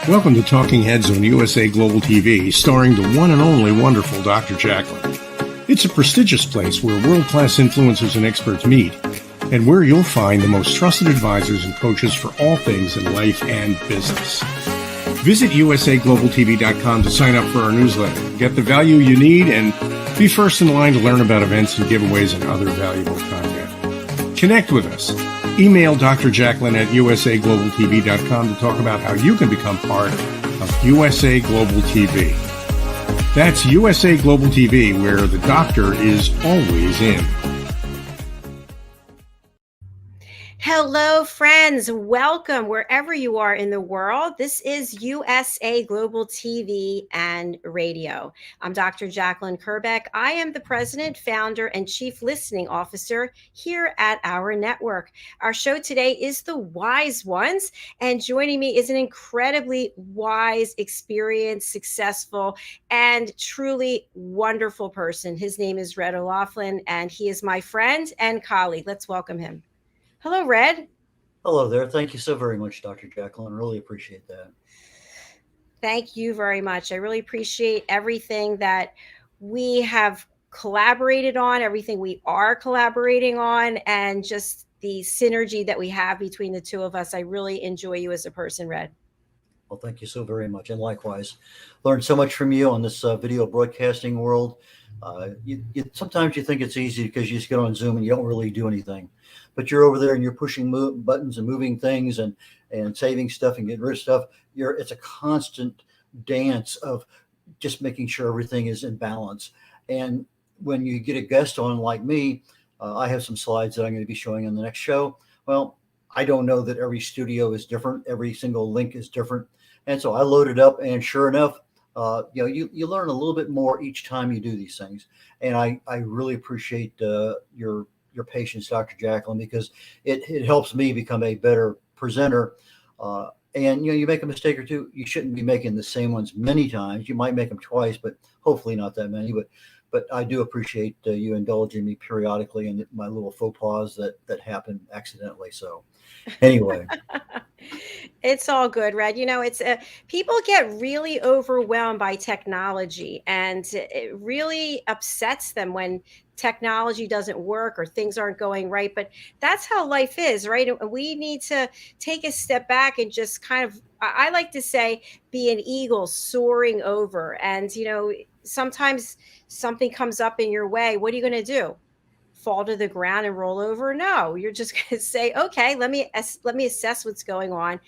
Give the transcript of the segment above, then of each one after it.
Welcome to Talking Heads on USA Global TV, starring the one and only wonderful Dr. JACALYN. It's a prestigious place where world-class influencers and experts meet, and where you'll find the most trusted advisors and coaches for all things in life and business. Visit usaglobaltv.com to sign up for our newsletter, get the value you need, and be first in line to learn about events and giveaways and other valuable content. Connect with us. Email Dr. JACALYN at usaglobaltv.com to talk about how you can become part of USA Global TV. That's USA Global TV, where the doctor is always in. Hello, friends. Welcome wherever you are in the world. This is USA Global TV and Radio. I'm Dr. JACALYN KERBECK. I am the president, founder, and chief listening officer here at our network. Our show today is The Wise Ones, and joining me is an incredibly wise, experienced, successful, and truly wonderful person. His name is Red O'Loughlin, and he is my friend and colleague. Let's welcome him. Hello, Red. Hello there. Thank you so very much, Dr. JACALYN. Really appreciate that. Thank you very much. I really appreciate everything that we have collaborated on, everything we are collaborating on, and just the synergy that we have between the two of us. I really enjoy you as a person, Red. Well, thank you so very much. And likewise, learned so much from you on this video broadcasting world. Sometimes you think it's easy because you just get on Zoom and you don't really do anything. But you're over there and you're pushing buttons and moving things and saving stuff and getting rid of stuff. It's a constant dance of just making sure everything is in balance. And when you get a guest on like me, I have some slides that I'm going to be showing in the next show. Well, I don't know that every studio is different. Every single link is different. And so I loaded up, and sure enough, you learn a little bit more each time you do these things. And I really appreciate your patience, Dr. JACALYN, because it helps me become a better presenter. And you make a mistake or two. You shouldn't be making the same ones many times. You might make them twice, but hopefully not that many. But I do appreciate you indulging me periodically in my little faux pas that happen accidentally. So anyway. It's all good, Red. It's people get really overwhelmed by technology, and it really upsets them when technology doesn't work or things aren't going right. But that's how life is, right? And we need to take a step back and just kind of, I like to say, be an eagle soaring over. And, sometimes something comes up in your way. What are you going to do? Fall to the ground and roll over? No, you're just going to say, okay, let me assess what's going on,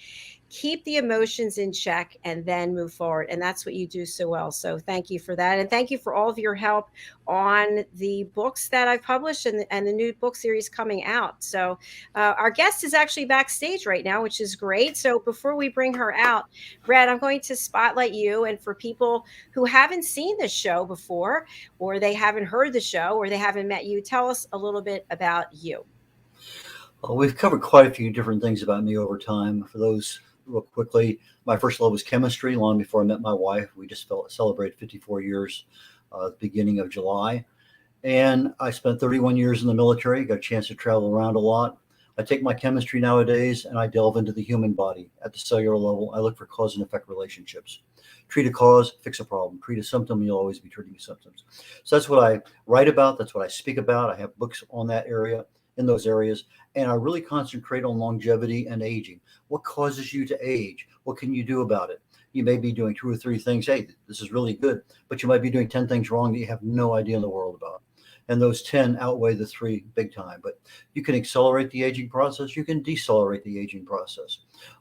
keep the emotions in check, and then move forward. And that's what you do so well. So thank you for that. And thank you for all of your help on the books that I've published and the new book series coming out. So our guest is actually backstage right now, which is great. So before we bring her out, Brad, I'm going to spotlight you. And for people who haven't seen this show before, or they haven't heard the show, or they haven't met you, tell us a little bit about you. Well, we've covered quite a few different things about me over time. For those, real quickly, my first love was chemistry. Long before I met my wife, we just celebrated 54 years at the beginning of July. And I spent 31 years in the military, got a chance to travel around a lot. I take my chemistry nowadays and I delve into the human body at the cellular level. I look for cause and effect relationships. Treat a cause, fix a problem. Treat a symptom, you'll always be treating symptoms. So that's what I write about. That's what I speak about. I have books on that area, in those areas. And I really concentrate on longevity and aging. What causes you to age? What can you do about it? You may be doing 2 or 3 things. Hey, this is really good, but you might be doing 10 things wrong that you have no idea in the world about. And those 10 outweigh the 3 big time. But you can accelerate the aging process. You can decelerate the aging process.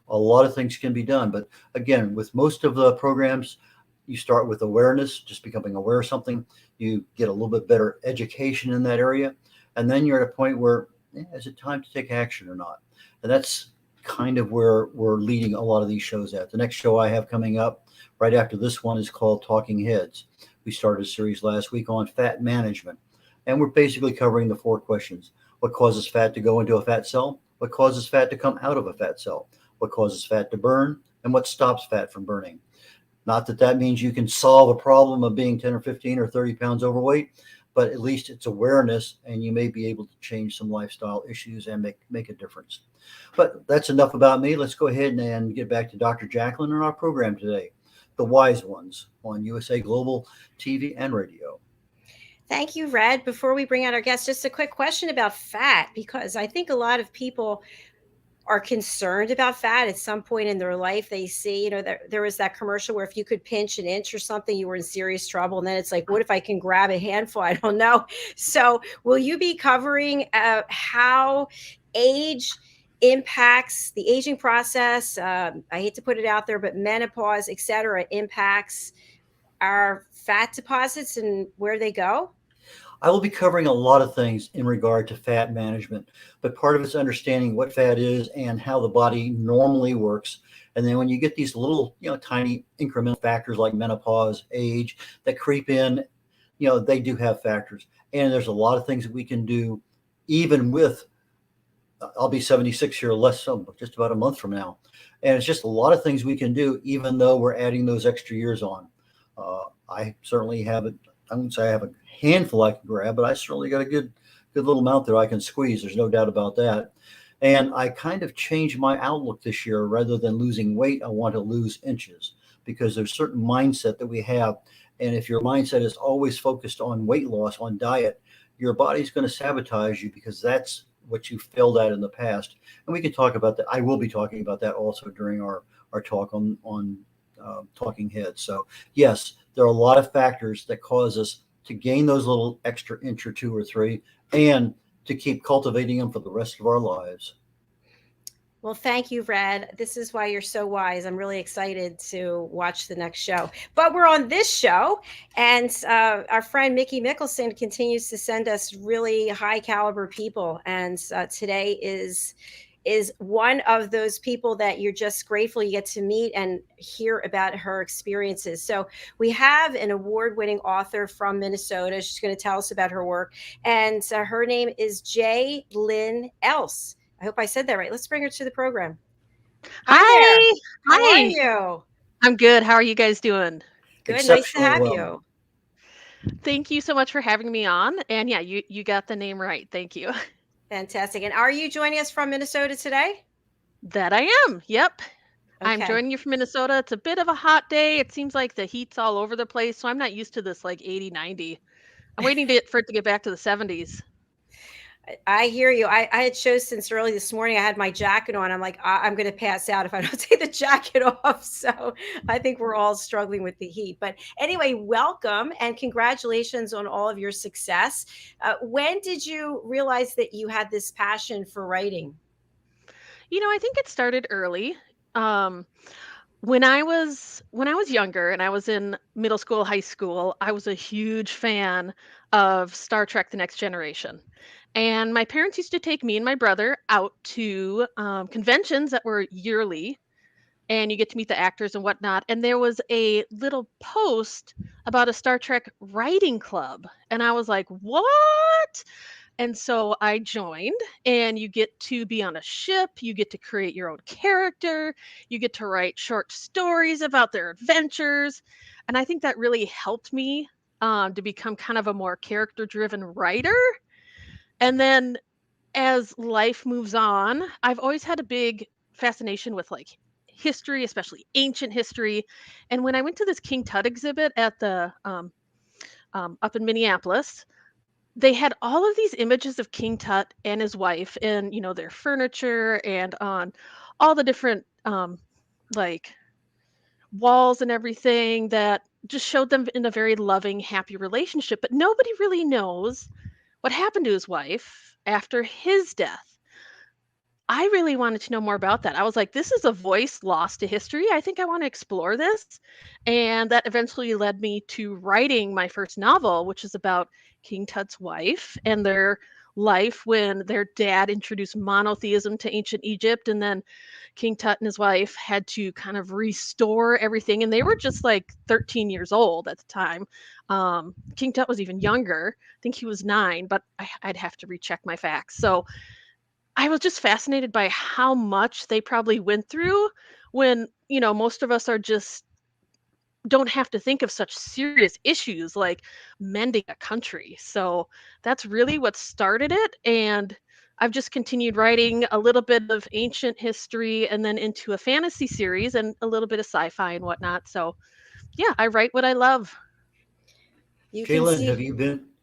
A lot of things can be done. But again, with most of the programs, you start with awareness, just becoming aware of something. You get a little bit better education in that area. And then you're at a point where, is it time to take action or not? And that's kind of where we're leading a lot of these shows at. The next show I have coming up right after this one is called Talking Heads. We started a series last week on fat management. And we're basically covering the 4 questions. What causes fat to go into a fat cell? What causes fat to come out of a fat cell? What causes fat to burn? And what stops fat from burning? Not that that means you can solve a problem of being 10 or 15 or 30 pounds overweight, but at least it's awareness, and you may be able to change some lifestyle issues and make a difference. But that's enough about me. Let's go ahead and get back to Dr. JACALYN and our program today, The Wise Ones, on USA Global TV and radio. Thank you, Red. Before we bring out our guest, just a quick question about fat, because I think a lot of people are concerned about fat at some point in their life. They see, there was that commercial where if you could pinch an inch or something, you were in serious trouble. And then it's like, what if I can grab a handful? I don't know. So will you be covering how age impacts the aging process? I hate to put it out there, but menopause, et cetera, impacts our fat deposits and where they go? I will be covering a lot of things in regard to fat management, but part of it's understanding what fat is and how the body normally works. And then when you get these little, tiny incremental factors like menopause, age that creep in, they do have factors. And there's a lot of things that we can do, even with, I'll be 76 here, just about a month from now. And it's just a lot of things we can do, even though we're adding those extra years on. I certainly have it. I wouldn't say I have a handful I can grab, but I certainly got a good little amount that I can squeeze. There's no doubt about that. And I kind of changed my outlook this year. Rather than losing weight, I want to lose inches, because there's certain mindset that we have. And if your mindset is always focused on weight loss, on diet, your body's going to sabotage you, because that's what you failed at in the past. And we can talk about that. I will be talking about that also during our talk on Talking Heads. So yes, there are a lot of factors that cause us to gain those little extra inch or 2 or 3, and to keep cultivating them for the rest of our lives. Well, thank you, Red. This is why you're so wise. I'm really excited to watch the next show. But we're on this show, and our friend Mickey Mickelson continues to send us really high caliber people. And today is one of those people that you're just grateful you get to meet and hear about her experiences. So we have an award-winning author from Minnesota. She's going to tell us about her work. And her name is JACALYN Else. I hope I said that right. Let's bring her to the program. Hi. How are you? I'm good. How are you guys doing? Good. Nice to have you. Thank you so much for having me on. And yeah, you got the name right. Thank you. Fantastic. And are you joining us from Minnesota today? That I am. Yep. Okay. I'm joining you from Minnesota. It's a bit of a hot day. It seems like the heat's all over the place. So I'm not used to this like 80, 90. I'm waiting for it to get back to the 70s. I hear you. I had shows since early this morning. I had my jacket on. I'm like, I'm going to pass out if I don't take the jacket off. So I think we're all struggling with the heat. But anyway, welcome and congratulations on all of your success. When did you realize that you had this passion for writing? I think it started early. When I was younger and I was in middle school, high school, I was a huge fan of Star Trek: The Next Generation. And my parents used to take me and my brother out to conventions that were yearly, and you get to meet the actors and whatnot. And there was a little post about a Star Trek writing club. And I was like, what? And so I joined, and you get to be on a ship. You get to create your own character. You get to write short stories about their adventures. And I think that really helped me to become kind of a more character-driven writer. And then as life moves on, I've always had a big fascination with like history, especially ancient history. And when I went to this King Tut exhibit at the up in Minneapolis, they had all of these images of King Tut and his wife, and their furniture, and on all the different like walls and everything, that just showed them in a very loving, happy relationship. But nobody really knows what happened to his wife after his death. I really wanted to know more about that. I was like, this is a voice lost to history. I think I want to explore this. And that eventually led me to writing my first novel, which is about King Tut's wife and their life when their dad introduced monotheism to ancient Egypt. And then King Tut and his wife had to kind of restore everything. And they were just like 13 years old at the time. King Tut was even younger. I think he was 9, but I'd have to recheck my facts. So I was just fascinated by how much they probably went through when, most of us are just don't have to think of such serious issues like mending a country. So that's really what started it. And I've just continued writing a little bit of ancient history and then into a fantasy series and a little bit of sci-fi and whatnot. So yeah, I write what I love. You can Jalen, see.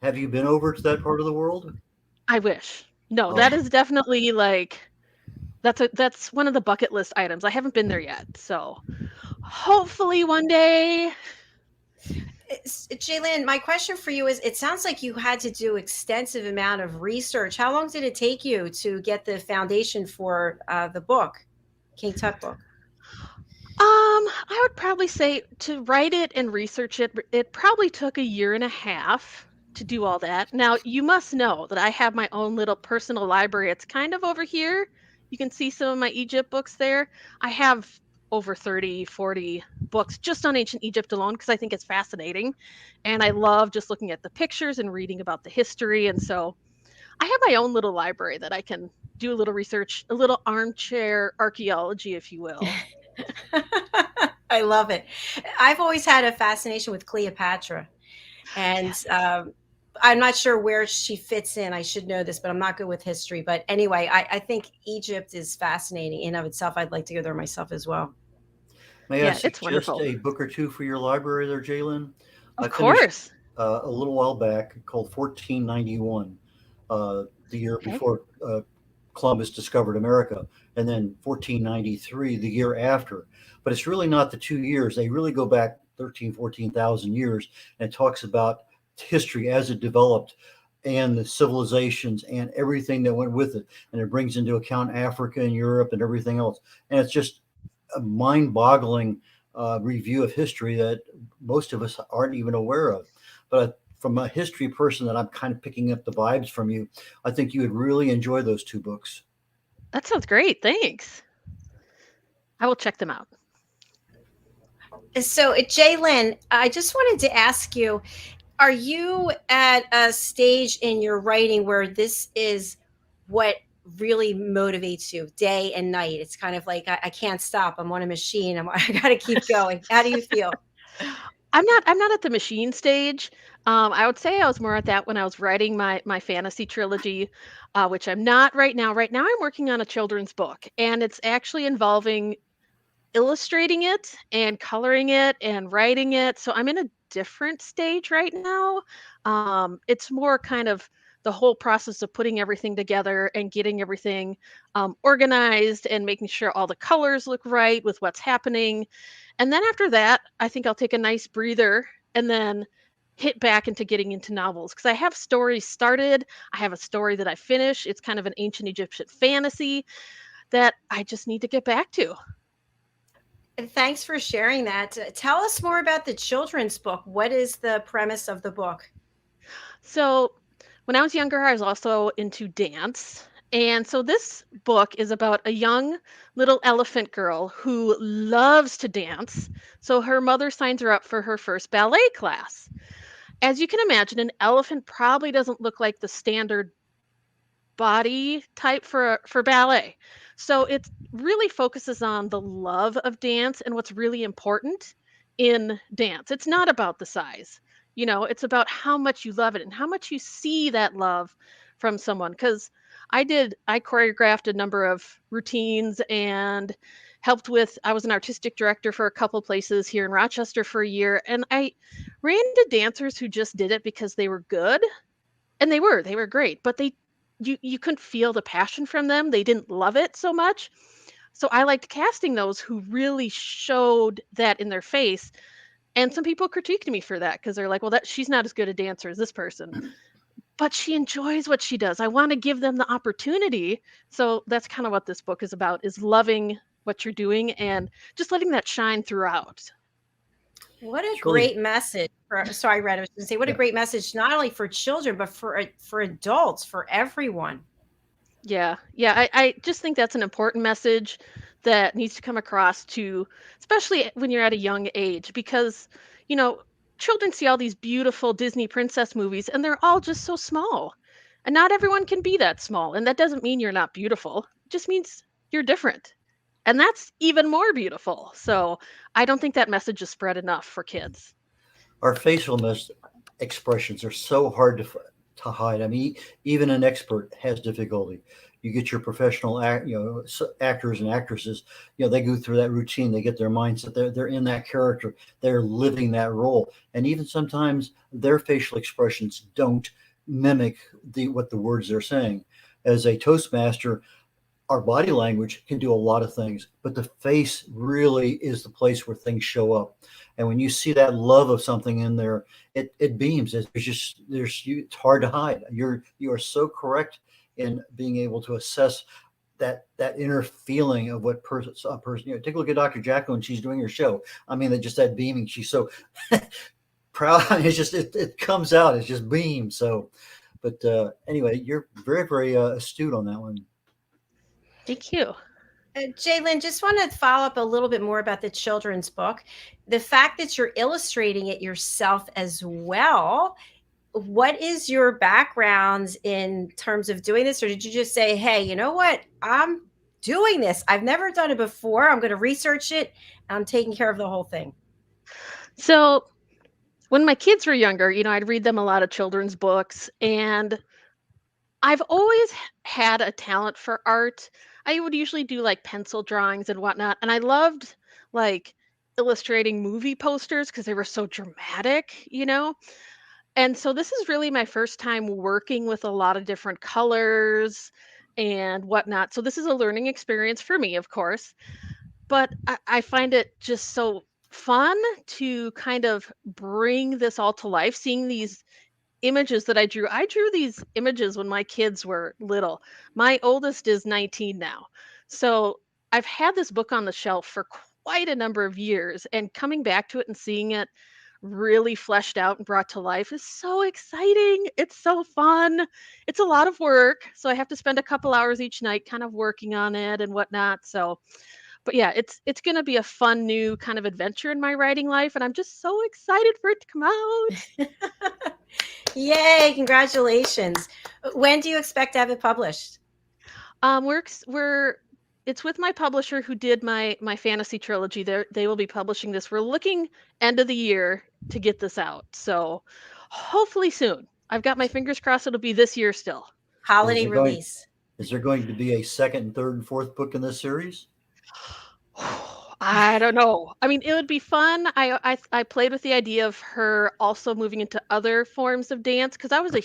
have you been over to that part of the world? I wish. No, Oh, that is definitely like that's one of the bucket list items. I haven't been there yet. So hopefully one day. Jalen, my question for you is, it sounds like you had to do extensive amount of research. How long did it take you to get the foundation for the book, King Tut book? I would probably say to write it and research it, it probably took a year and a half to do all that. Now, you must know that I have my own little personal library. It's kind of over here. You can see some of my Egypt books there. I have over 30, 40 books just on ancient Egypt alone because I think it's fascinating. And I love just looking at the pictures and reading about the history. And so I have my own little library that I can do a little research, a little armchair archaeology, if you will. I love it. I've always had a fascination with Cleopatra, and Yes. I'm not sure where she fits in. I should know this, but I'm not good with history. But anyway, I think Egypt is fascinating in of itself. I'd like to go there myself as well. may I Yeah, it's suggest wonderful. a book or two for your library there, Jalen? I Of finished course. a little while back called 1491, the year Okay. before Columbus discovered America, and then 1493, the year after. But it's really not the 2 years. They really go back 13, 14,000 years, and it talks about history as it developed and the civilizations and everything that went with it. And it brings into account Africa and Europe and everything else. And it's just a mind boggling review of history that most of us aren't even aware of. But from a history person that I'm kind of picking up the vibes from you, I think you would really enjoy those two books. That sounds great. Thanks. I will check them out. So, Jalen, I just wanted to ask you, are you at a stage in your writing where this is what really motivates you day and night? It's kind of like, I can't stop. I'm on a machine. I got to keep going. How do you feel? I'm not at the machine stage. I would say I was more at that when I was writing my fantasy trilogy, which I'm not right now. Right now, I'm working on a children's book, and it's actually involving illustrating it and coloring it and writing it. So I'm in a different stage right now. It's more kind of the whole process of putting everything together and getting everything organized and making sure all the colors look right with what's happening. And then after that, I think I'll take a nice breather and then hit back into getting into novels because I have stories started. I have a story that I finished. It's kind of an ancient Egyptian fantasy that I just need to get back to. And thanks for sharing that. Tell us more about the children's book. What is the premise of the book? So, when I was younger, I was also into dance. And so, this book is about a young little elephant girl who loves to dance. So, her mother signs her up for her first ballet class. As you can imagine, an elephant probably doesn't look like the standard body type for ballet. So it really focuses on the love of dance and what's really important in dance. It's not about the size. It's about how much you love it and how much you see that love from someone cuz I choreographed a number of routines and helped with I was an artistic director for a couple places here in Rochester for a year and I ran into dancers who just did it because they were good and they were great, but you couldn't feel the passion from them. They didn't love it so much. So I liked casting those who really showed that in their face. And some people critiqued me for that because they're like, well, that she's not as good a dancer as this person, but she enjoys what she does. I want to give them the opportunity. So that's kind of what this book is about is loving what you're doing and just letting that shine throughout. What a It's really, great message. Sorry, Red. I was going to say, what a yeah, great message, not only for children, but for adults, for everyone. Yeah, yeah. I just think that's an important message that needs to come across to, especially when you're at a young age, because, you know, children see all these beautiful Disney princess movies and they're all just so small. And not everyone can be that small. And that doesn't mean you're not beautiful. It just means you're different. And that's even more beautiful. So I don't think that message is spread enough for kids. Our facial expressions are so hard to hide. I mean, even an expert has difficulty. You get your professional actors and actresses. They go through that routine. They get their mindset. They're in that character. They're living that role. And even sometimes their facial expressions don't mimic what the words they're saying. As a Toastmaster, our body language can do a lot of things, but the face really is the place where things show up. And when you see that love of something in there, it beams. It's hard to hide. You are so correct in being able to assess that inner feeling of what a person. Take a look at Dr. JACALYN when she's doing her show. I mean, just that beaming. She's so proud. It's just it comes out. It's just beams. So, but anyway, you're very, very astute on that one. Thank you. JACALYN, just want to follow up a little bit more about the children's book. The fact that you're illustrating it yourself as well. What is your background in terms of doing this? Or did you just say, hey, you know what? I'm doing this. I've never done it before. I'm going to research it. And I'm taking care of the whole thing. So when my kids were younger, I'd read them a lot of children's books, and I've always had a talent for art. I would usually do like pencil drawings and whatnot. And I loved like illustrating movie posters because they were so dramatic. And so this is really my first time working with a lot of different colors and whatnot. So this is a learning experience for me, of course. But I find it just so fun to kind of bring this all to life, seeing these images that I drew. I drew these images when my kids were little. My oldest is 19 now. So I've had this book on the shelf for quite a number of years, and coming back to it and seeing it really fleshed out and brought to life is so exciting. It's so fun. It's a lot of work. So I have to spend a couple hours each night kind of working on it and whatnot. So, but yeah, it's going to be a fun new kind of adventure in my writing life. And I'm just so excited for it to come out. Yay, congratulations. When do you expect to have it published? It's with my publisher who did my fantasy trilogy. They will be publishing this. We're looking end of the year to get this out. So hopefully soon. I've got my fingers crossed it'll be this year still. Holiday release. Is there going to be a second and third and fourth book in this series? I don't know. I mean, it would be fun. I played with the idea of her also moving into other forms of dance because I had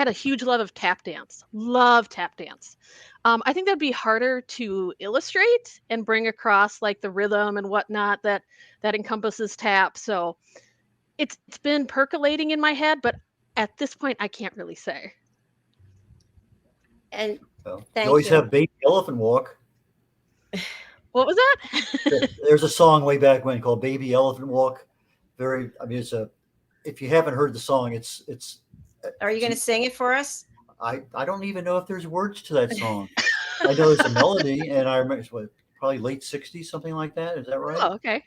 a huge love of tap dance. Love tap dance. I think that'd be harder to illustrate and bring across like the rhythm and whatnot that encompasses tap. So it's been percolating in my head, but at this point, I can't really say. And you always have Baby Elephant Walk. What was that? There's a song way back when called Baby Elephant Walk. If you haven't heard the song, it's. Are you going to sing it for us? I don't even know if there's words to that song. I know there's a melody, and I remember it's probably late 60s, something like that. Is that right? Oh, okay.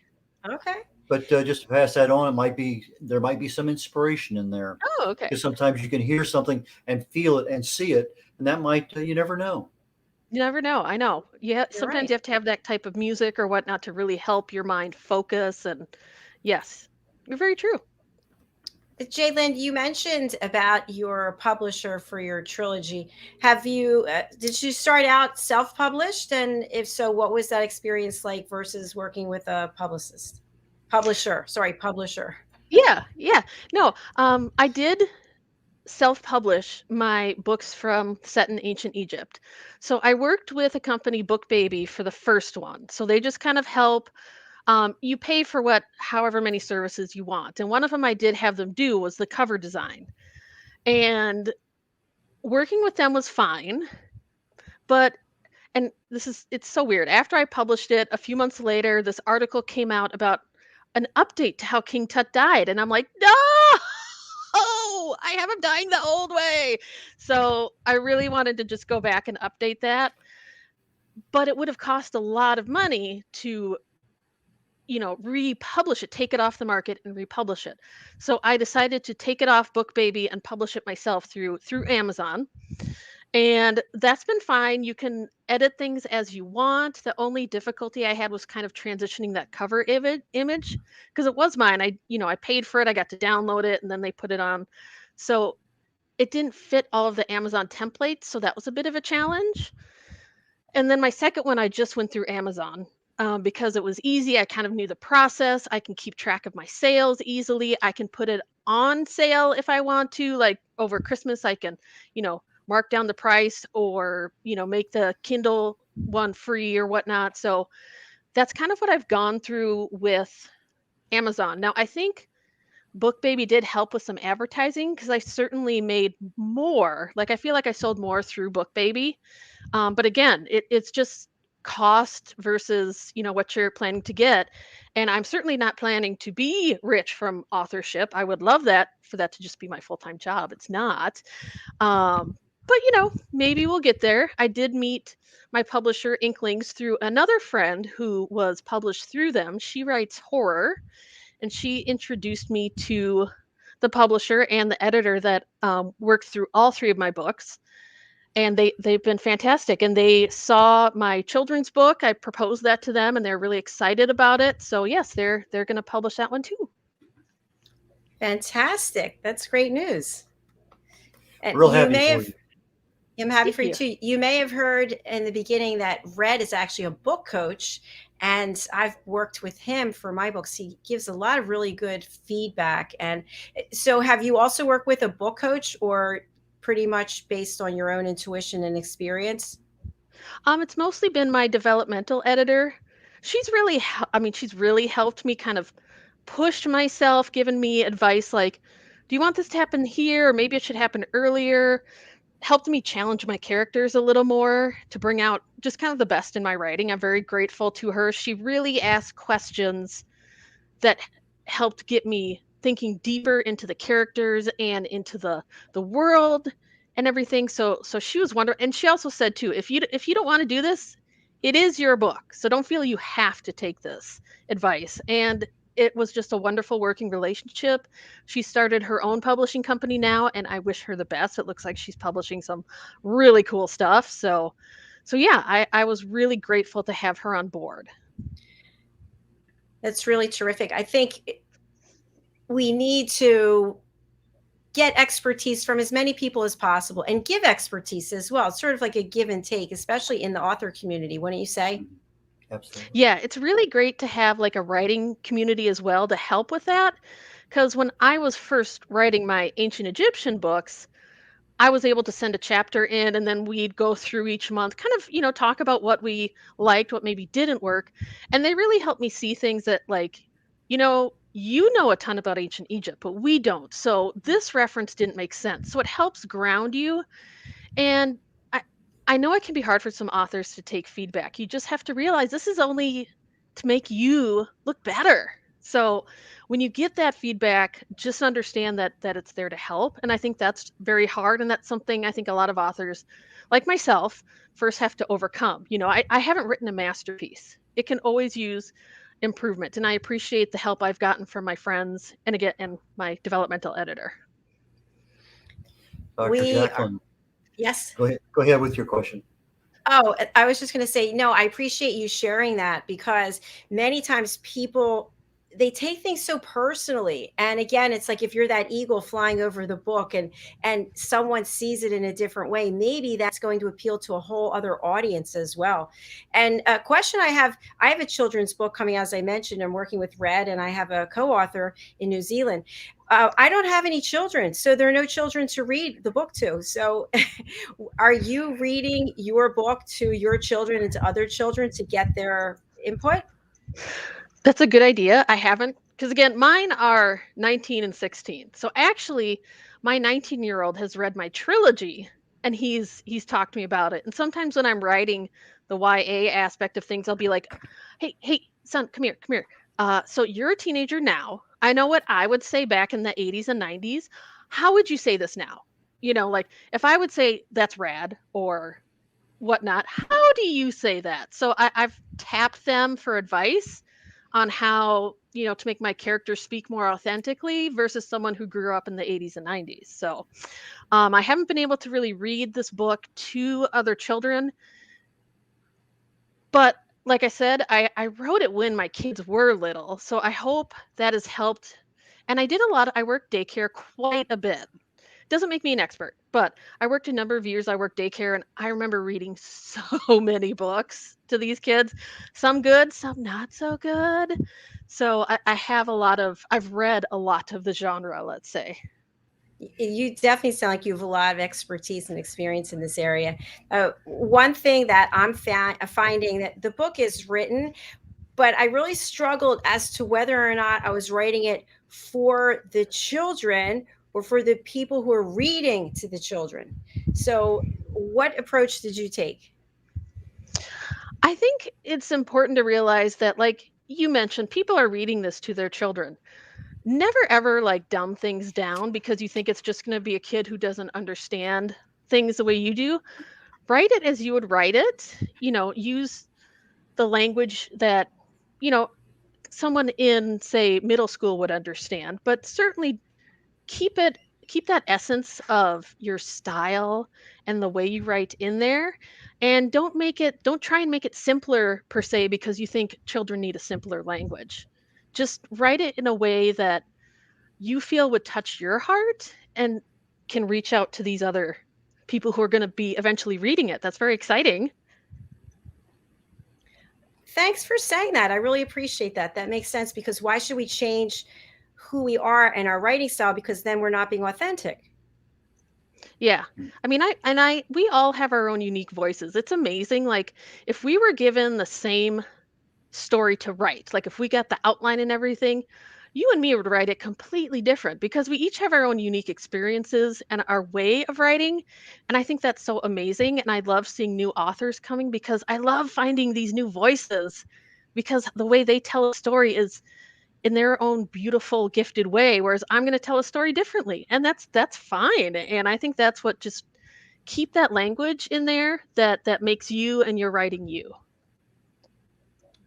Okay. But just to pass that on, there might be some inspiration in there. Oh, okay. Because sometimes you can hear something and feel it and see it, and that might you never know. You never know. I know. Yeah. Sometimes right. You have to have that type of music or whatnot to really help your mind focus. And yes, you're very true. JACALYN, you mentioned about your publisher for your trilogy. Did you start out self-published? And if so, what was that experience like versus working with a publisher? Yeah. No, I did self-publish my books set in ancient Egypt. So I worked with a company, Book Baby, for the first one. So they just kind of help. You pay for however many services you want. And one of them I did have them do was the cover design. And working with them was fine. It's so weird. After I published it, a few months later, this article came out about an update to how King Tut died. And I'm like, no! I have him dying the old way. So I really wanted to just go back and update that. But it would have cost a lot of money to republish it, take it off the market and republish it. So I decided to take it off Book Baby and publish it myself through Amazon. And that's been fine. You can edit things as you want. The only difficulty I had was kind of transitioning that cover image because it was mine. I paid for it. I got to download it and then they put it on. So it didn't fit all of the Amazon templates, so that was a bit of a challenge. And then my second one, I just went through Amazon because it was easy. I kind of knew the process. I can keep track of my sales easily. I can put it on sale if I want to. Like over Christmas, I can, mark down the price or, make the Kindle one free or whatnot. So that's kind of what I've gone through with Amazon. Now, I think BookBaby did help with some advertising because I certainly made more. Like I feel like I sold more through BookBaby, but again, it's just cost versus, what you're planning to get. And I'm certainly not planning to be rich from authorship. I would love that for that to just be my full-time job. It's not. But maybe we'll get there. I did meet my publisher Inklings through another friend who was published through them. She writes horror, and she introduced me to the publisher and the editor that worked through all three of my books, and they've been fantastic. And they saw my children's book. I proposed that to them, and they're really excited about it. So yes, they're going to publish that one too. Fantastic. That's great news. And Real you happy may for have you. I'm happy Thank for you you. too. You may have heard in the beginning that Red is actually a book coach, and I've worked with him for my books. He gives a lot of really good feedback. And so, have you also worked with a book coach, or pretty much based on your own intuition and experience? It's mostly been my developmental editor. She's really helped me kind of push myself, given me advice like, do you want this to happen here? Or maybe it should happen earlier. Helped me challenge my characters a little more to bring out just kind of the best in my writing. I'm very grateful to her. She really asked questions that helped get me thinking deeper into the characters and into the world and everything. So she was wonderful. And she also said too, if you don't want to do this, it is your book. So don't feel you have to take this advice. And it was just a wonderful working relationship. She started her own publishing company now, and I wish her the best. It looks like she's publishing some really cool stuff. So yeah, I was really grateful to have her on board. That's really terrific. I think we need to get expertise from as many people as possible and give expertise as well. It's sort of like a give and take, especially in the author community, wouldn't you say? Absolutely. Yeah, it's really great to have like a writing community as well to help with that. Because when I was first writing my ancient Egyptian books, I was able to send a chapter in and then we'd go through each month, kind of, talk about what we liked, what maybe didn't work. And they really helped me see things that, like, you know a ton about ancient Egypt, but we don't. So this reference didn't make sense. So it helps ground you. And I know it can be hard for some authors to take feedback. You just have to realize this is only to make you look better. So when you get that feedback, just understand that it's there to help. And I think that's very hard. And that's something I think a lot of authors, like myself, first have to overcome. I haven't written a masterpiece. It can always use improvement. And I appreciate the help I've gotten from my friends and again and my developmental editor. Dr. We are, JACALYN, yes. go ahead with your question. Oh, I was just going to say, no, I appreciate you sharing that, because many times people, they take things so personally. And again, it's like if you're that eagle flying over the book and someone sees it in a different way, maybe that's going to appeal to a whole other audience as well. And a question I have a children's book coming, as I mentioned. I'm working with Red, and I have a co-author in New Zealand. I don't have any children, so there are no children to read the book to. So are you reading your book to your children and to other children to get their input? That's a good idea. I haven't, because again, mine are 19 and 16. So actually, my 19-year-old has read my trilogy and he's talked to me about it. And sometimes when I'm writing the YA aspect of things, I'll be like, hey, son, come here. So you're a teenager now. I know what I would say back in the 80s and 90s. How would you say this now? Like if I would say that's rad or whatnot, how do you say that? So I've tapped them for advice on how, to make my characters speak more authentically versus someone who grew up in the 80s and 90s. So I haven't been able to really read this book to other children. But like I said, I wrote it when my kids were little. So I hope that has helped. And I worked daycare quite a bit. Doesn't make me an expert, but I worked a number of years. I worked daycare, and I remember reading so many books to these kids, some good, some not so good. So I've read a lot of the genre, let's say. You definitely sound like you have a lot of expertise and experience in this area. One thing that I'm finding that the book is written, but I really struggled as to whether or not I was writing it for the children or for the people who are reading to the children. So what approach did you take? I think it's important to realize that, like you mentioned, people are reading this to their children. Never ever like dumb things down because you think it's just going to be a kid who doesn't understand things the way you do. Write it as you would write it. Use the language that, someone in, say, middle school would understand, but certainly keep that essence of your style and the way you write in there, and don't try and make it simpler per se because you think children need a simpler language. Just write it in a way that you feel would touch your heart and can reach out to these other people who are going to be eventually reading it. That's very exciting. Thanks for saying that. I really appreciate that. That makes sense, because why should we change who we are and our writing style, because then we're not being authentic? Yeah. I mean, we all have our own unique voices. It's amazing. Like, if we were given the same story to write, like if we got the outline and everything, you and me would write it completely different because we each have our own unique experiences and our way of writing. And I think that's so amazing. And I love seeing new authors coming because I love finding these new voices, because the way they tell a story is in their own beautiful, gifted way, whereas I'm going to tell a story differently, and that's fine. And I think that's what, just keep that language in there that makes you and your writing you.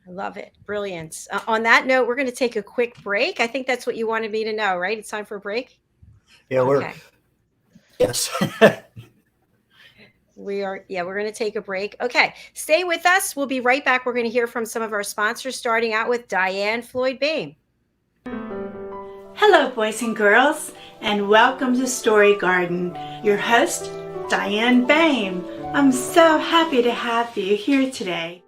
I love it. Brilliant. On that note, we're going to take a quick break. I think that's what you wanted me to know, right? It's time for a break. Yeah, okay. Yes. We're going to take a break. Okay. Stay with us. We'll be right back. We're going to hear from some of our sponsors, starting out with Diane Floyd-Boehm. Hello, boys and girls, and welcome to Story Garden. Your host, Diane Boehm. I'm so happy to have you here today.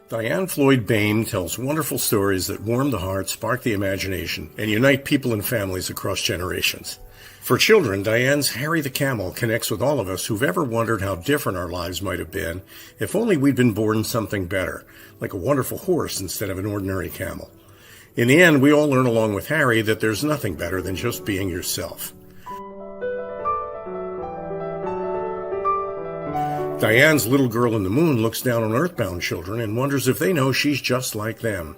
Diane Floyd-Boehm tells wonderful stories that warm the heart, spark the imagination, and unite people and families across generations. For children, Diane's Harry the Camel connects with all of us who've ever wondered how different our lives might have been if only we'd been born something better, like a wonderful horse instead of an ordinary camel. In the end, we all learn along with Harry that there's nothing better than just being yourself. Diane's Little Girl in the Moon looks down on earthbound children and wonders if they know she's just like them.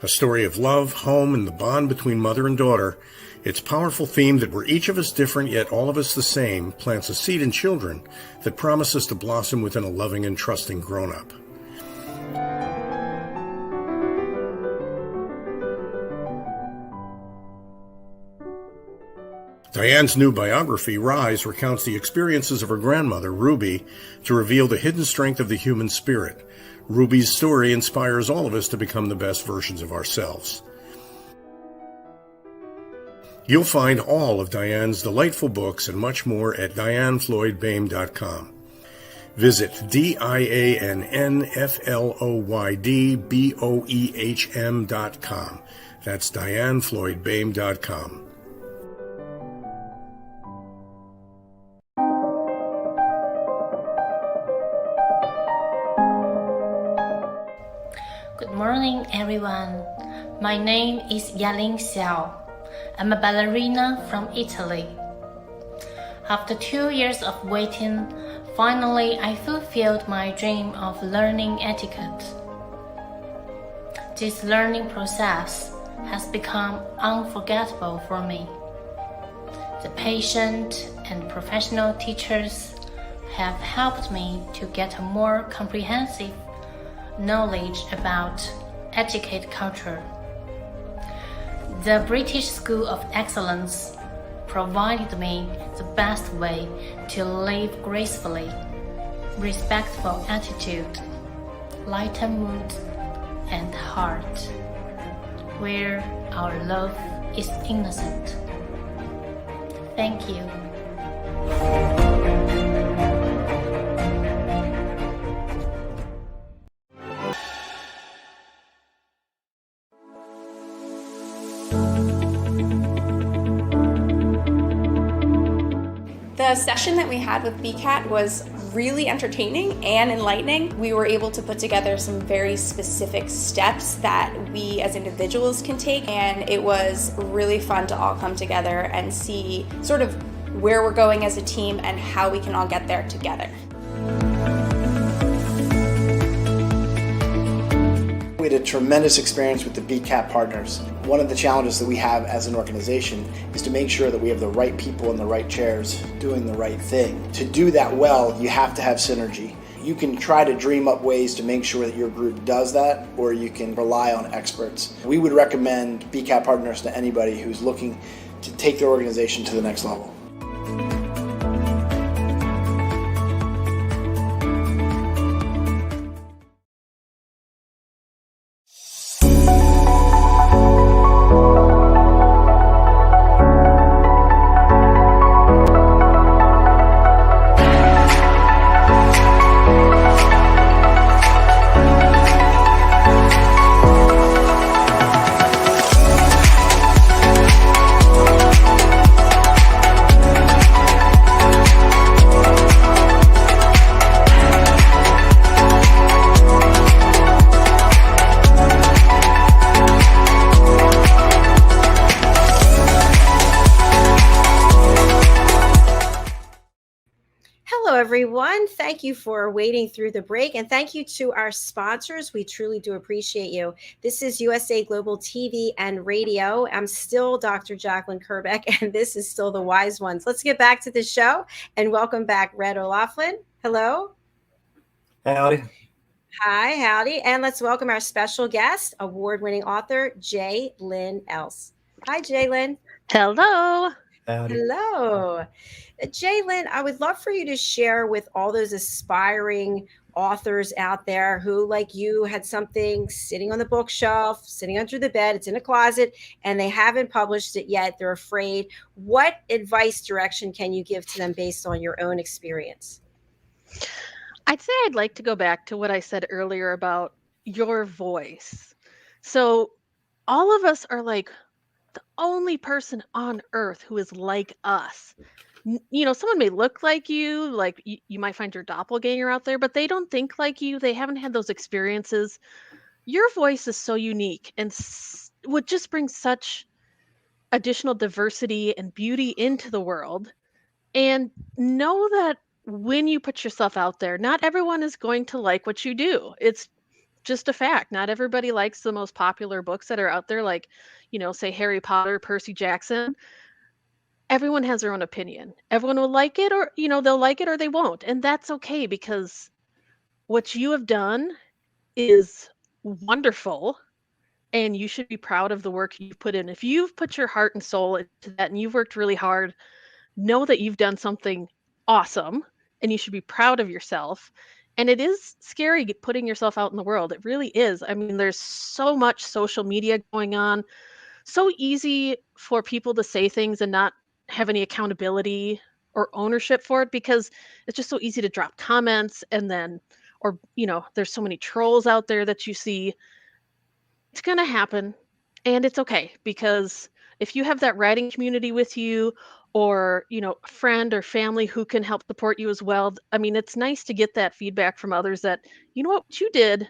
A story of love, home, and the bond between mother and daughter, its powerful theme that we're each of us different yet all of us the same plants a seed in children that promises to blossom within a loving and trusting grown-up. Diane's new biography, Rise, recounts the experiences of her grandmother, Ruby, to reveal the hidden strength of the human spirit. Ruby's story inspires all of us to become the best versions of ourselves. You'll find all of Diane's delightful books and much more at DianeFloydBoehm.com. Visit DianeFloydBoehm.com. That's DianeFloydBoehm.com. Good morning, everyone. My name is Yalin Xiao. I'm a ballerina from Italy. After 2 years of waiting, finally I fulfilled my dream of learning etiquette. This learning process has become unforgettable for me. The patient and professional teachers have helped me to get a more comprehensive knowledge about educate culture. The British School of Excellence provided me the best way to live gracefully, respectful attitude, lighter mood, and heart, where our love is innocent. Thank you. The session that we had with BCAT was really entertaining and enlightening. We were able to put together some very specific steps that we as individuals can take, and it was really fun to all come together and see sort of where we're going as a team and how we can all get there together. We had a tremendous experience with the BCAT partners. One of the challenges that we have as an organization is to make sure that we have the right people in the right chairs doing the right thing. To do that well, you have to have synergy. You can try to dream up ways to make sure that your group does that, or you can rely on experts. We would recommend BCAT partners to anybody who's looking to take their organization to the next level. Everyone, thank you for waiting through the break, and thank you to our sponsors. We truly do appreciate you. This is USA Global TV and Radio. I'm still Dr. JACALYN KERBECK, and this is still The Wise Ones. Let's get back to the show and welcome back Red O'Loughlin. Hello. Howdy. Hi, howdy. And let's welcome our special guest, award-winning author, JACALYN Else. Hi, JACALYN. Hello. Howdy. Hello. JACALYN, I would love for you to share with all those aspiring authors out there who, like you, had something sitting on the bookshelf, sitting under the bed, it's in a closet, and they haven't published it yet. They're afraid. What advice, direction can you give to them based on your own experience? I'd say I'd like to go back to what I said earlier about your voice. So all of us are like the only person on earth who is like us. You know, someone may look like you might find your doppelganger out there, but they don't think like you. They haven't had those experiences. Your voice is so unique and would just bring such additional diversity and beauty into the world. And know that when you put yourself out there, not everyone is going to like what you do. It's just a fact. Not everybody likes the most popular books that are out there, like, you know, say Harry Potter, Percy Jackson. Everyone has their own opinion. Everyone will like it, or, you know, they'll like it or they won't. And that's okay, because what you have done is wonderful and you should be proud of the work you've put in. If you've put your heart and soul into that and you've worked really hard, know that you've done something awesome and you should be proud of yourself. And it is scary putting yourself out in the world. It really is. I mean, there's so much social media going on. So easy for people to say things and not have any accountability or ownership for it, because it's just so easy to drop comments and then, or, you know, there's so many trolls out there that you see. It's going to happen, and it's okay, because if you have that writing community with you, or, you know, a friend or family who can help support you as well, I mean, it's nice to get that feedback from others that, you know, what you did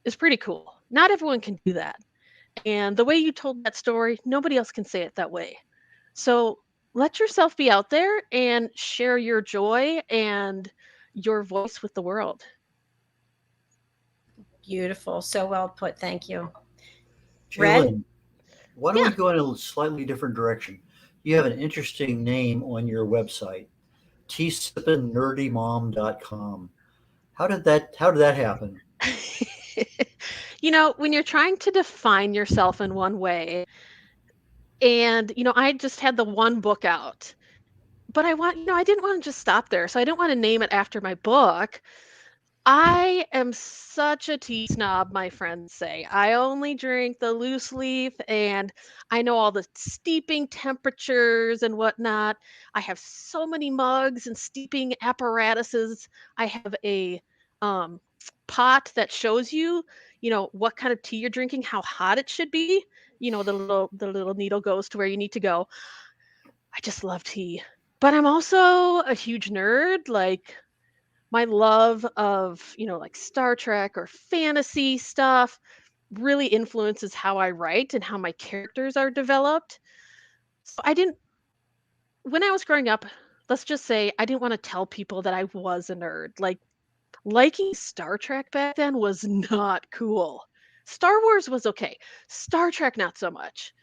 is pretty cool. Not everyone can do that. And the way you told that story, nobody else can say it that way. So let yourself be out there and share your joy and your voice with the world. Beautiful. So well put. Thank you. JACALYN, why don't we go in a slightly different direction? You have an interesting name on your website, teasippingnerdymom.com. How did that happen? When you're trying to define yourself in one way, and, I just had the one book out, but I didn't want to just stop there. So I didn't want to name it after my book. I am such a tea snob, my friends say. I only drink the loose leaf, and I know all the steeping temperatures and whatnot. I have so many mugs and steeping apparatuses. I have a um, pot that shows you, what kind of tea you're drinking, how hot it should be. The little needle goes to where you need to go. I just love tea. But I'm also a huge nerd. Like, my love of, like Star Trek or fantasy stuff really influences how I write and how my characters are developed. So when I was growing up, let's just say I didn't want to tell people that I was a nerd. Like, liking Star Trek back then was not cool. Star Wars was okay. Star Trek, not so much.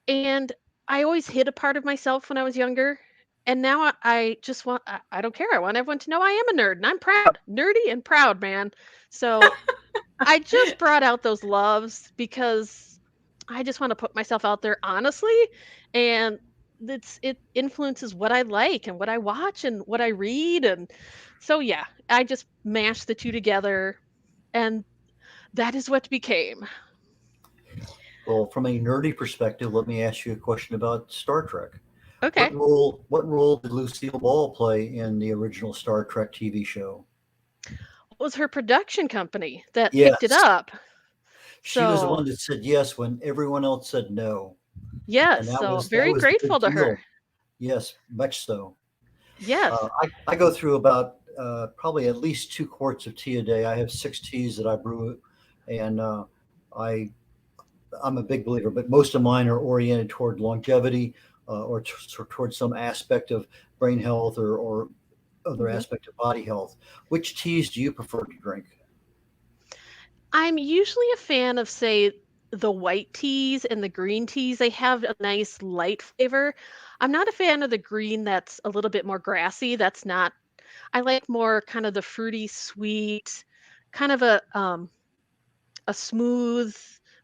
And I always hid a part of myself when I was younger. And now I just want, I don't care. I want everyone to know I am a nerd and I'm proud, nerdy and proud, man. So I just brought out those loves because I just want to put myself out there honestly. And it influences what I like and what I watch and what I read. And so, yeah, I just mashed the two together, and that is what became. Well, from a nerdy perspective, let me ask you a question about Star Trek. Okay. What role did Lucille Ball play in the original Star Trek TV show? It was her production company that picked it up. She was the one that said yes when everyone else said no. Yes, so very grateful to her. Yes, much so. Yes. I go through about probably at least 2 quarts of tea a day. I have 6 teas that I brew, and I'm a big believer, but most of mine are oriented toward longevity or towards some aspect of brain health or other aspect of body health. Which teas do you prefer to drink? I'm usually a fan of, say, the white teas and the green teas. They have a nice light flavor. I'm not a fan of the green that's a little bit more grassy. I like more kind of the fruity, sweet, kind of a smooth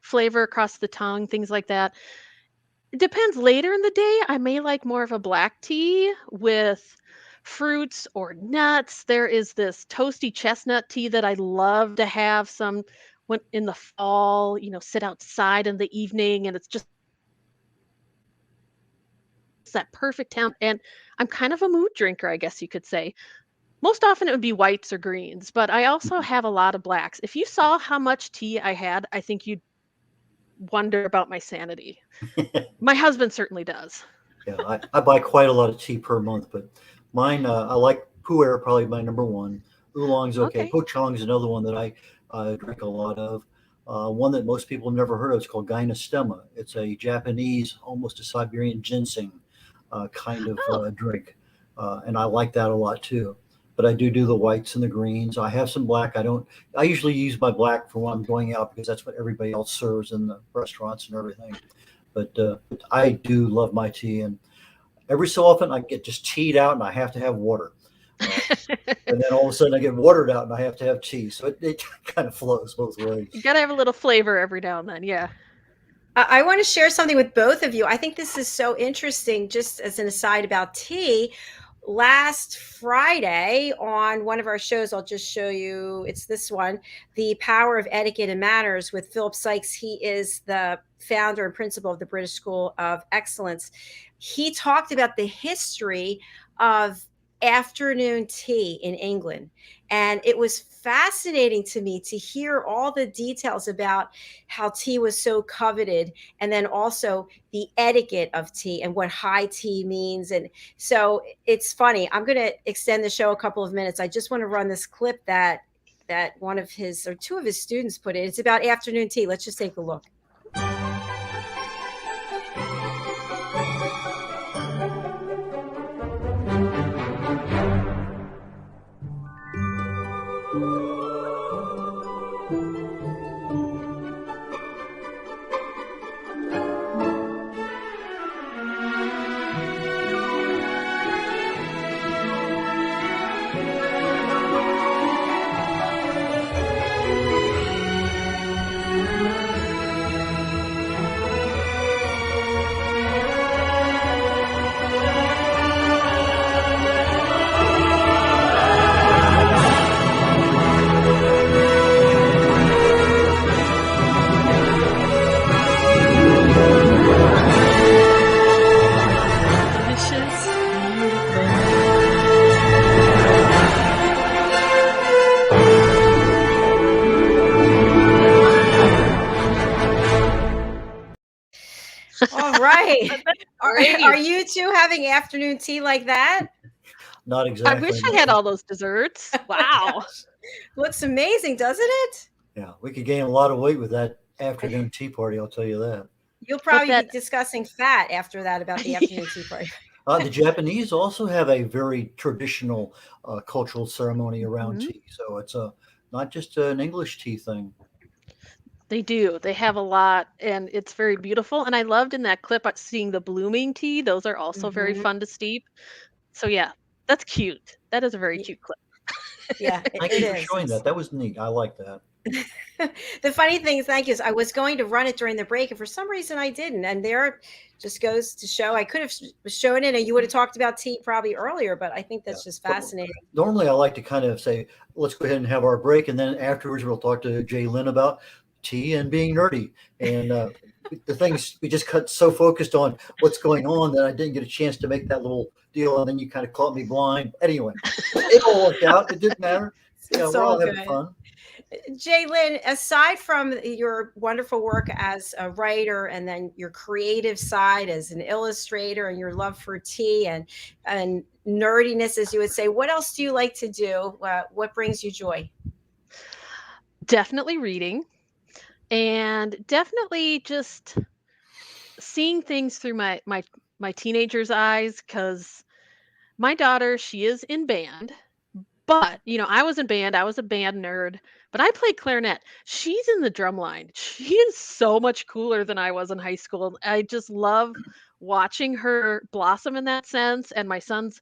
flavor across the tongue, things like that. It depends. Later in the day, I may like more of a black tea with fruits or nuts. There is this toasty chestnut tea that I love to have some when in the fall, sit outside in the evening, and it's just that perfect temp. And I'm kind of a mood drinker, I guess you could say. Most often it would be whites or greens, but I also have a lot of blacks. If you saw how much tea I had, I think you'd wonder about my sanity. My husband certainly does. Yeah, I buy quite a lot of tea per month, but mine, I like Pu'er, probably my number one. Oolong's okay. Pochong's another one that I drink a lot of. One that most people have never heard of is called Gynostema. It's a Japanese, almost a Siberian ginseng kind of drink, and I like that a lot too. But I do the whites and the greens. I have some black. I usually use my black for when I'm going out because that's what everybody else serves in the restaurants and everything. But I do love my tea, and every so often I get just teed out and I have to have water. And then all of a sudden I get watered out and I have to have tea. So it kind of flows both ways. You got to have a little flavor every now and then. Yeah. I want to share something with both of you. I think this is so interesting, just as an aside about tea. Last Friday on one of our shows, I'll just show you, it's this one, The Power of Etiquette and Manners with Philip Sykes. He is the founder and principal of the British School of Excellence. He talked about the history of afternoon tea in England. And it was fascinating to me to hear all the details about how tea was so coveted, and then also the etiquette of tea and what high tea means. And so it's funny. I'm going to extend the show a couple of minutes. I just want to run this clip that one of his or two of his students put in. It's about afternoon tea. Let's just take a look. Wait, Great. are you two having afternoon tea like that? Not I exactly. wish I had all those desserts. Wow. Looks amazing, doesn't it? Yeah, we could gain a lot of weight with that afternoon tea party, I'll tell you that. You'll probably that- be discussing fat after that about the afternoon tea party. The Japanese also have a very traditional cultural ceremony around tea. So it's not just an English tea thing. They do. They have a lot, and it's very beautiful. And I loved in that clip seeing the blooming tea. Those are also very fun to steep. So yeah, that's cute. That is a very cute clip. Yeah, Thank it you for is. showing that. That was neat. I like that. The funny thing, thank you, is I was going to run it during the break, and for some reason I didn't. And there just goes to show I could have shown it, and you would have talked about tea probably earlier, but I think that's just fascinating. Normally, I like to kind of say, let's go ahead and have our break, and then afterwards we'll talk to JACALYN about tea and being nerdy. And the things we just got so focused on what's going on that I didn't get a chance to make that little deal, and then you kind of caught me blind. Anyway, it all worked out. It didn't matter. Yeah, It's we're all all having good. fun. JACALYN, aside from your wonderful work as a writer and then your creative side as an illustrator and your love for tea and nerdiness, as you would say, what else do you like to do? What brings you joy? Definitely reading, and definitely just seeing things through my teenager's eyes, because my daughter, she is in band. But, I was in band, I was a band nerd, but I played clarinet. She's in the drum line. She is so much cooler than I was in high school. I just love watching her blossom in that sense. And my son's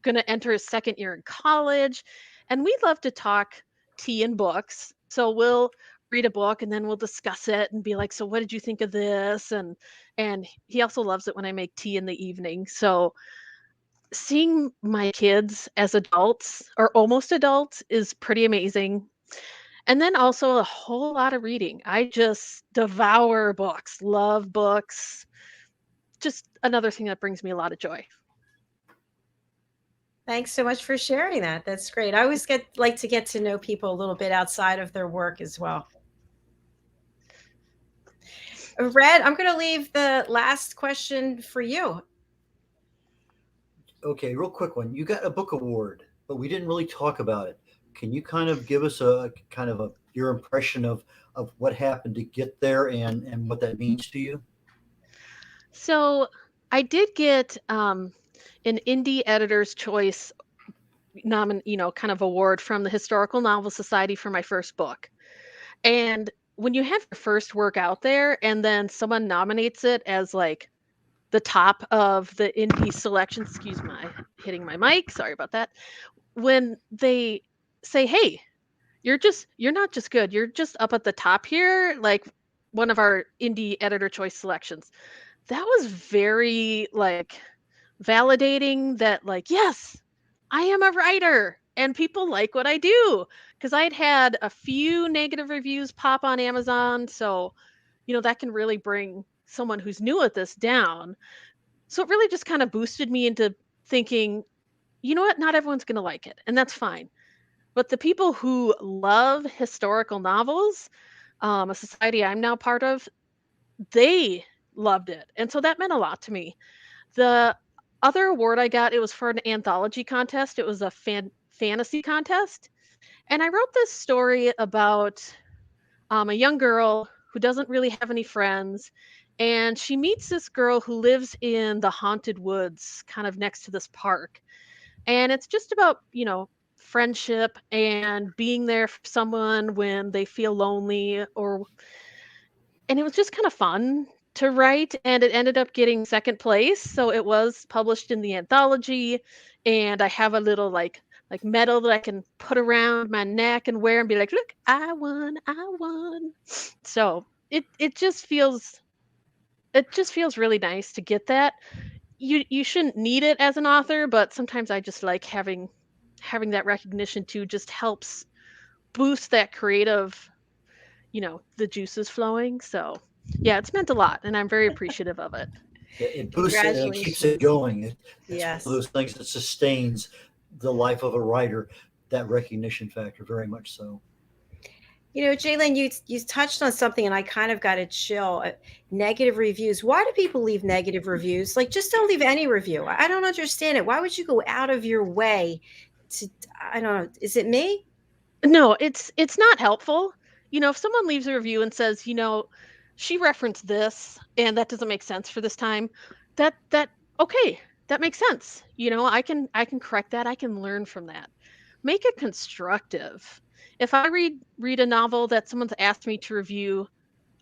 going to enter his second year in college. And we love to talk tea and books. So we'll read a book and then we'll discuss it and be like, so what did you think of this? And he also loves it when I make tea in the evening. So seeing my kids as adults or almost adults is pretty amazing. And then also a whole lot of reading. I just devour books, love books. Just another thing that brings me a lot of joy. Thanks so much for sharing that. That's great. I always like to get to know people a little bit outside of their work as well. Red, I'm going to leave the last question for you. Okay, real quick one. You got a book award, but we didn't really talk about it. Can you kind of give us your impression of what happened to get there and what that means to you? So I did get an Indie Editor's Choice kind of award from the Historical Novel Society for my first book. And when you have your first work out there and then someone nominates it as like the top of the indie selection, excuse my hitting my mic, sorry about that. When they say, hey, you're not just good, you're just up at the top here, like one of our indie editor choice selections. That was very like validating that like, yes, I am a writer and people like what I do, because I'd had a few negative reviews pop on Amazon. So, that can really bring someone who's new at this down. So it really just kind of boosted me into thinking, you know what, not everyone's going to like it, and that's fine. But the people who love historical novels, a society I'm now part of, they loved it. And so that meant a lot to me. The other award I got, it was for an anthology contest. It was a fantasy contest. And I wrote this story about a young girl who doesn't really have any friends. And she meets this girl who lives in the haunted woods, kind of next to this park. And it's just about, friendship and being there for someone when they feel lonely and it was just kind of fun to write, and it ended up getting second place. So it was published in the anthology, and I have a little like medal that I can put around my neck and wear and be like, look, I won. So it just feels really nice to get that. You shouldn't need it as an author, but sometimes I just like having that recognition too. Just helps boost that creative, the juices flowing. So yeah, it's meant a lot, and I'm very appreciative of it. It boosts it and it keeps it going. It's Yes. one of those things that sustains the life of a writer, that recognition factor, very much so. JACALYN, you touched on something, and I kind of got a chill. Negative reviews. Why do people leave negative reviews? Like, just don't leave any review. I don't understand it. Why would you go out of your way to? I don't know. Is it me? No, it's not helpful. If someone leaves a review and says, she referenced this and that doesn't make sense for this time, that okay, that makes sense. I can correct that. I can learn from that. Make it constructive. If I read a novel that someone's asked me to review,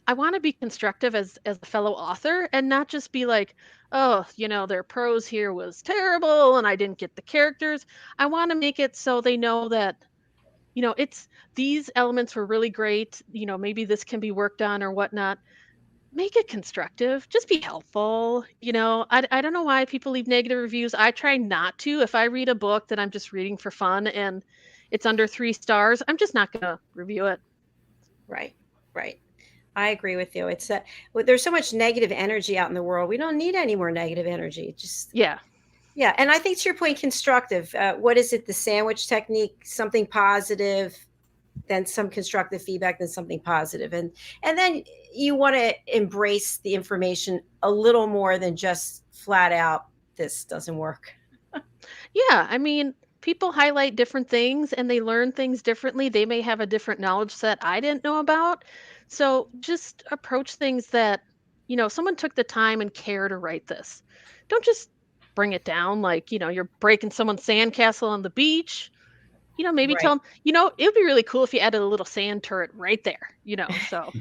I want to be constructive as a fellow author and not just be like, oh, their prose here was terrible and I didn't get the characters. I want to make it so they know that it's these elements were really great. Maybe this can be worked on or whatnot. Make it constructive. Just be helpful. I don't know why people leave negative reviews. I try not to. If I read a book that I'm just reading for fun and it's under 3 stars, I'm just not going to review it. Right. I agree with you. It's there's so much negative energy out in the world. We don't need any more negative energy. Just Yeah. Yeah, and I think to your point, constructive. What is it? The sandwich technique? Something positive, then some constructive feedback, then something positive, and then you want to embrace the information a little more than just flat out this doesn't work. Yeah. I mean, people highlight different things and they learn things differently. They may have a different knowledge set I didn't know about. So just approach things that, someone took the time and care to write this. Don't just bring it down like, you're breaking someone's sandcastle on the beach. Maybe Right. tell them, it would be really cool if you added a little sand turret right there, so.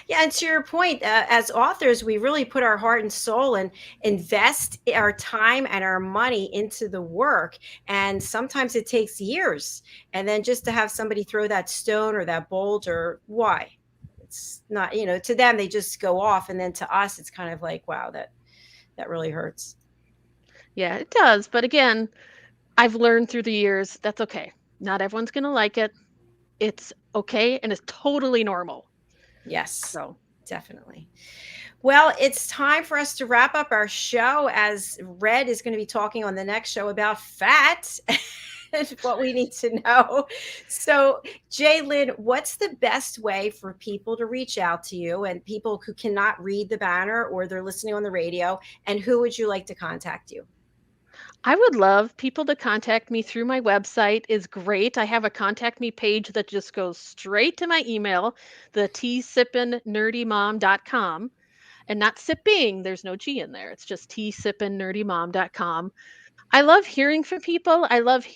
Yeah, and to your point, as authors, we really put our heart and soul and invest our time and our money into the work. And sometimes it takes years. And then just to have somebody throw that stone or that boulder, why? It's not, to them, they just go off. And then to us, it's kind of like, wow, that really hurts. Yeah, it does. But again, I've learned through the years, that's okay. Not everyone's going to like it. It's okay. And it's totally normal. Yes. So definitely. Well, it's time for us to wrap up our show, as Red is going to be talking on the next show about fat and what we need to know. So, JACALYN, what's the best way for people to reach out to you, and people who cannot read the banner or they're listening on the radio, and who would you like to contact you? I would love people to contact me through my website is great. I have a contact me page that just goes straight to my email, the tsippingnerdymom.com, and not sipping. There's no G in there. It's just tsippingnerdymom.com. I love hearing from people. I love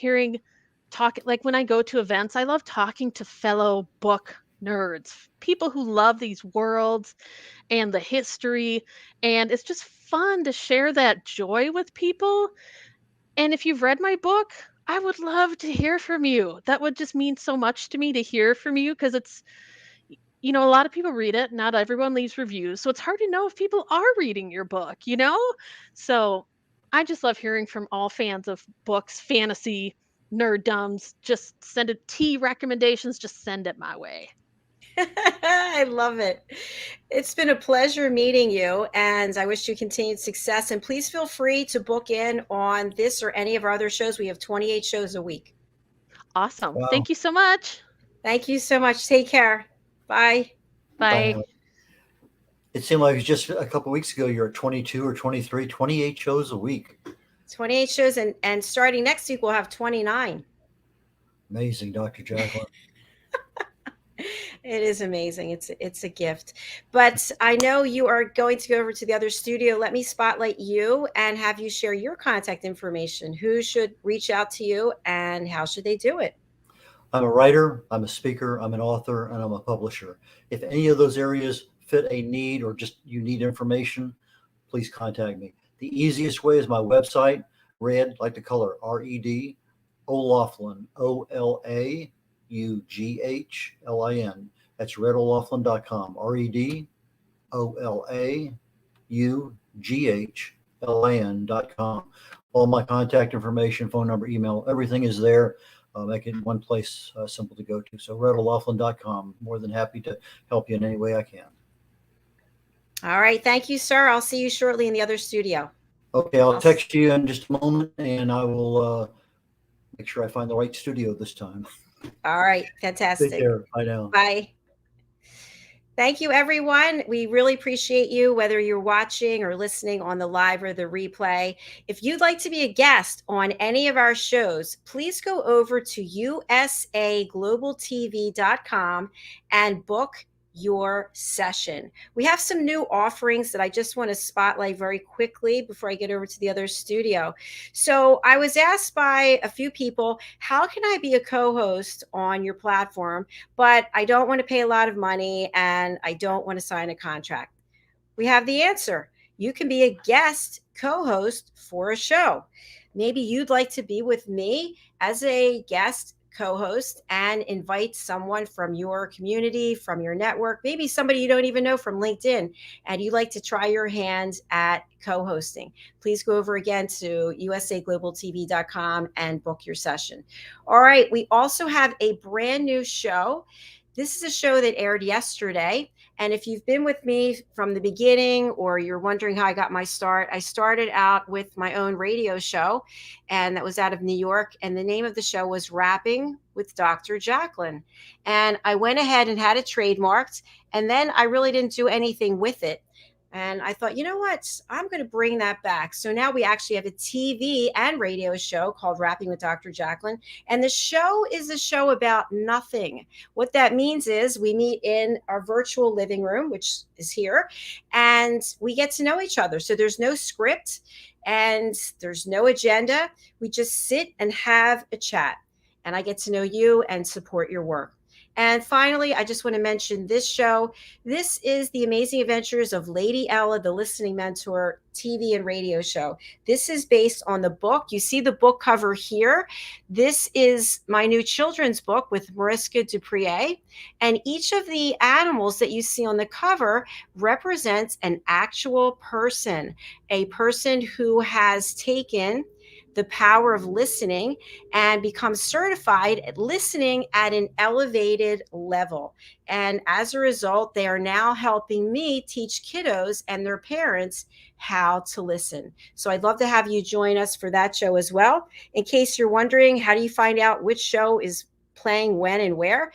like when I go to events, I love talking to fellow book nerds, people who love these worlds and the history. And it's just fun to share that joy with people. And if you've read my book, I would love to hear from you. That would just mean so much to me to hear from you because it's, a lot of people read it. Not everyone leaves reviews. So it's hard to know if people are reading your book. So I just love hearing from all fans of books, fantasy, nerddoms. Just send it tea recommendations. Just send it my way. I love it. It's been a pleasure meeting you, and I wish you continued success. And please feel free to book in on this or any of our other shows. We have 28 shows a week. Awesome. Wow. Thank you so much. Thank you so much. Take care. Bye. Bye. It seemed like just a couple of weeks ago, you're at 22 or 23, 28 shows a week. 28 shows, and starting next week, we'll have 29. Amazing, Dr. JACALYN. It is amazing. It's a gift. But I know you are going to go over to the other studio. Let me spotlight you and have you share your contact information. Who should reach out to you and how should they do it? I'm a writer, I'm a speaker, I'm an author, and I'm a publisher. If any of those areas fit a need or just you need information, please contact me. The easiest way is my website, red, like the color, R-E-D, O'Laughlin, O-L-A-U-G-H-L-I-N. That's redolaughlin.com, REDOLAUGHLIN.com. All my contact information, phone number, email, everything is there. Make it one place simple to go to. So redolaughlin.com. More than happy to help you in any way I can. All right. Thank you, sir. I'll see you shortly in the other studio. Okay, I'll text you in just a moment, and I will make sure I find the right studio this time. All right. Take Fantastic. care. Bye now. Bye. Thank you, everyone. We really appreciate you, whether you're watching or listening on the live or the replay. If you'd like to be a guest on any of our shows, please go over to usaglobaltv.com and book your session. We have some new offerings that I just want to spotlight very quickly before I get over to the other studio. So I was asked by a few people, how can I be a co-host on your platform, but I don't want to pay a lot of money and I don't want to sign a contract? We have the answer. You can be a guest co-host for a show. Maybe you'd like to be with me as a guest co-host and invite someone from your community, from your network, maybe somebody you don't even know from LinkedIn, and you like to try your hand at co-hosting. Please go over again to usaglobaltv.com and book your session. All right, we also have a brand new show. This is a show that aired yesterday. And if you've been with me from the beginning, or you're wondering how I got my start, I started out with my own radio show, and that was out of New York. And the name of the show was Rapping with Dr. JACALYN. And I went ahead and had it trademarked, and then I really didn't do anything with it. And I thought, you know what? I'm going to bring that back. So now we actually have a TV and radio show called Rapping with Dr. JACALYN. And the show is a show about nothing. What that means is we meet in our virtual living room, which is here, and we get to know each other. So there's no script and there's no agenda. We just sit and have a chat, and I get to know you and support your work. And finally, I just want to mention this show. This is The Amazing Adventures of Lady Ella, the Listening Mentor TV and radio show. This is based on the book. You see the book cover here. This is my new children's book with Mariska Dupree. And each of the animals that you see on the cover represents an actual person, a person who has taken the power of listening and become certified at listening at an elevated level. And as a result, they are now helping me teach kiddos and their parents how to listen. So I'd love to have you join us for that show as well. In case you're wondering, how do you find out which show is playing when and where?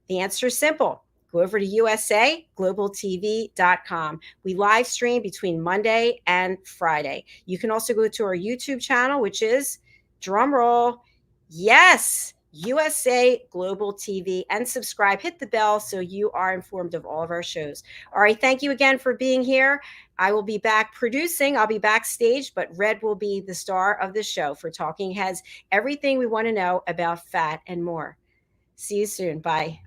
The answer is simple. Go over to usaglobaltv.com. We live stream between Monday and Friday. You can also go to our YouTube channel, which is, drum roll, yes, USA Global TV, and subscribe. Hit the bell so you are informed of all of our shows. All right, thank you again for being here. I will be back producing. I'll be backstage, but Red will be the star of the show for Talking Heads, everything we want to know about fat and more. See you soon. Bye.